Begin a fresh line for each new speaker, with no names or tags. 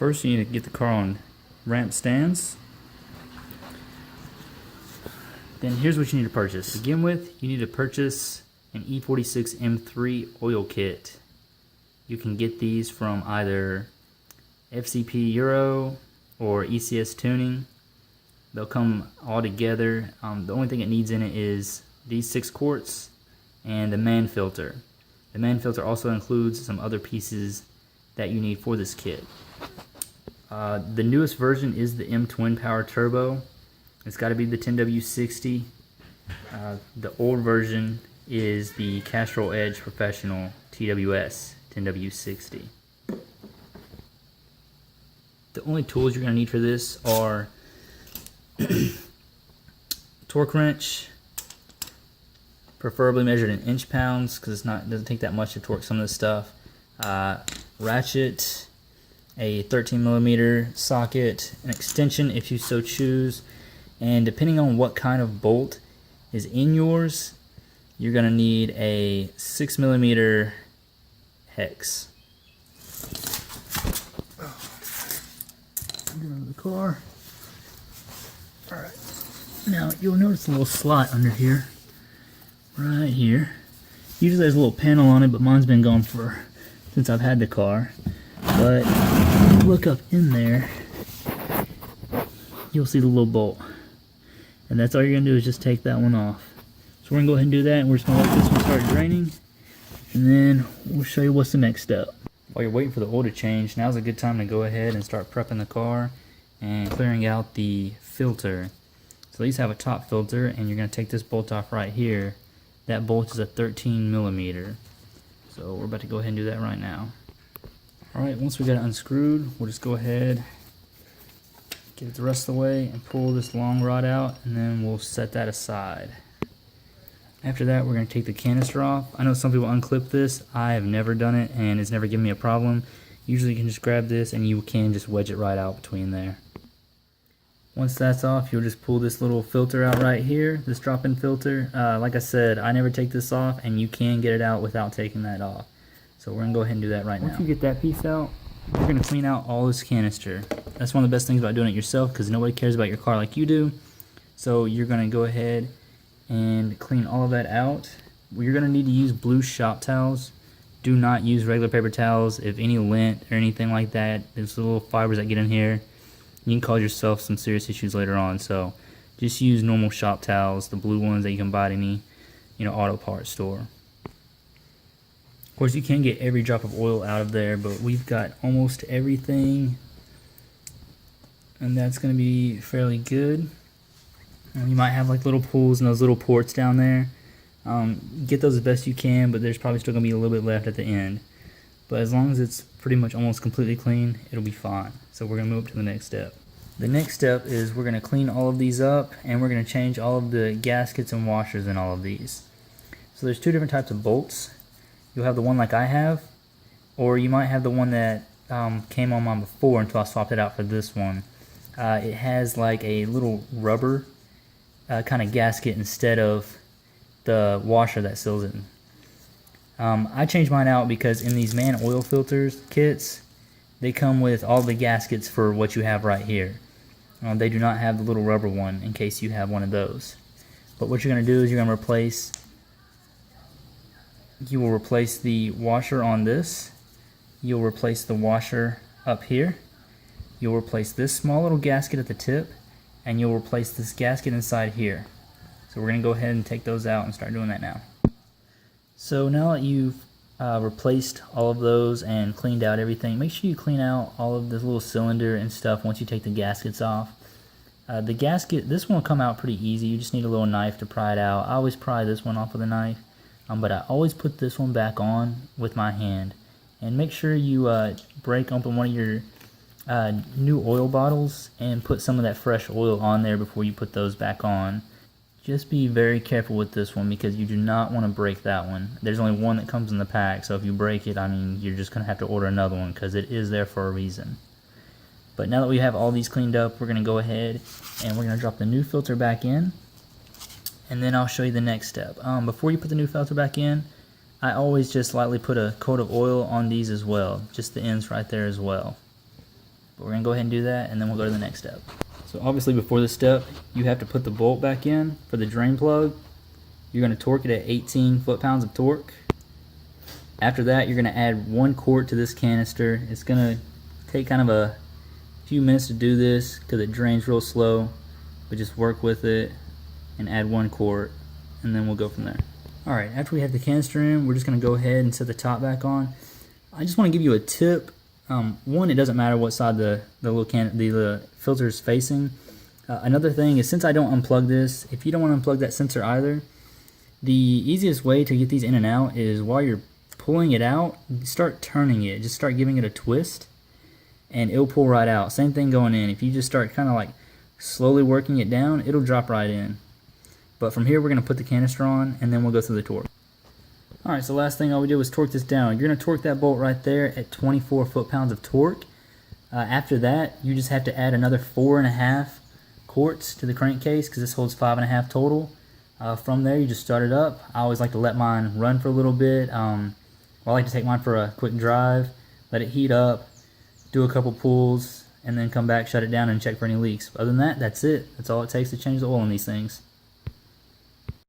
First you need to get the car on ramp stands. Then here's what you need to purchase. To begin with, you need to purchase an E46 M3 Oil Kit. You can get these from either FCP Euro or ECS Tuning. They'll come all together. The only thing it needs in it is these 6 quarts and the man filter. The man filter also includes some other pieces that you need for this kit. The newest version is the M Twin Power Turbo. It's got to be the 10W60. The old version is the Castrol Edge Professional TWS 10W60. The only tools you're going to need for this are torque wrench, preferably measured in inch-pounds because it doesn't take that much to torque some of this stuff. Ratchet, a 13mm socket, an extension if you so choose, and depending on what kind of bolt is in yours, you're going to need a 6mm hex. Get out of the car. Alright, now you'll notice a little slot under here, right here. Usually there's a little panel on it, but mine's been gone since I've had the car. But if you look up in there, you'll see the little bolt. And that's all you're going to do is just take that one off. So we're going to go ahead and do that, and we're just going to let this one start draining. And then we'll show you what's the next step. While you're waiting for the oil to change, now's a good time to go ahead and start prepping the car and clearing out the filter. So these have a top filter, and you're going to take this bolt off right here. That bolt is a 13mm. So we're about to go ahead and do that right now. Alright, once we got it unscrewed, we'll just go ahead, get it the rest of the way, and pull this long rod out, and then we'll set that aside. After that, we're going to take the canister off. I know some people unclip this. I have never done it, and it's never given me a problem. Usually you can just grab this, and you can just wedge it right out between there. Once that's off, you'll just pull this little filter out right here, this drop-in filter. Like I said, I never take this off, and you can get it out without taking that off. So we're going to go ahead and do that right now. Once you get that piece out, you're going to clean out all this canister. That's one of the best things about doing it yourself, because nobody cares about your car like you do. So you're going to go ahead and clean all of that out. You're going to need to use blue shop towels. Do not use regular paper towels. If any lint or anything like that, there's little fibers that get in here, you can cause yourself some serious issues later on. So just use normal shop towels, the blue ones that you can buy at any auto parts store. Of course, you can get every drop of oil out of there, but we've got almost everything, and that's going to be fairly good. You might have like little pools and those little ports down there. Get those as best you can, but there's probably still going to be a little bit left at the end. But as long as it's pretty much almost completely clean, it'll be fine. So we're going to move up to the next step. The next step is we're going to clean all of these up, and we're going to change all of the gaskets and washers in all of these. So there's 2 different types of bolts. You'll have the one like I have, or you might have the one that came on mine before until I swapped it out for this one. It has like a little rubber kind of gasket instead of the washer that seals it. I changed mine out because in these man oil filters kits, they come with all the gaskets for what you have right here. They do not have the little rubber one in case you have one of those. But what you're going to do is you're going to replace the washer on this. You'll replace the washer up here. You'll replace this small little gasket at the tip, and you'll replace this gasket inside here. So we're going to go ahead and take those out and start doing that now. So now that you've replaced all of those and cleaned out everything, make sure you clean out all of this little cylinder and stuff once you take the gaskets off. The gasket, this one will come out pretty easy. You just need a little knife to pry it out. I always pry this one off with a knife. But I always put this one back on with my hand. And make sure you break open one of your new oil bottles and put some of that fresh oil on there before you put those back on. Just be very careful with this one because you do not want to break that one. There's only one that comes in the pack, so if you break it, I mean, you're just going to have to order another one because it is there for a reason. But now that we have all these cleaned up, we're going to go ahead and we're going to drop the new filter back in. And then I'll show you the next step. Before you put the new filter back in, I always just lightly put a coat of oil on these as well, just the ends right there as well. But we're gonna go ahead and do that, and then we'll go to the next step. So obviously before this step, you have to put the bolt back in for the drain plug. You're gonna torque it at 18 foot-pounds of torque. After that, you're gonna add 1 quart to this canister. It's gonna take kind of a few minutes to do this because it drains real slow, but just work with it and add 1 quart, and then we'll go from there. All right, after we have the canister in, we're just gonna go ahead and set the top back on. I just wanna give you a tip. One, it doesn't matter what side the filter is facing. Another thing is, since I don't unplug this, if you don't want to unplug that sensor either, the easiest way to get these in and out is while you're pulling it out, start turning it. Just start giving it a twist, and it'll pull right out. Same thing going in. If you just start kind of like slowly working it down, it'll drop right in. But from here, we're going to put the canister on, and then we'll go through the torque. Alright, so last thing all we did was torque this down. You're going to torque that bolt right there at 24 foot-pounds of torque. After that, you just have to add another 4.5 quarts to the crankcase because this holds 5.5 total. From there, you just start it up. I always like to let mine run for a little bit. I like to take mine for a quick drive, let it heat up, do a couple pulls, and then come back, shut it down, and check for any leaks. Other than that, that's it. That's all it takes to change the oil in these things.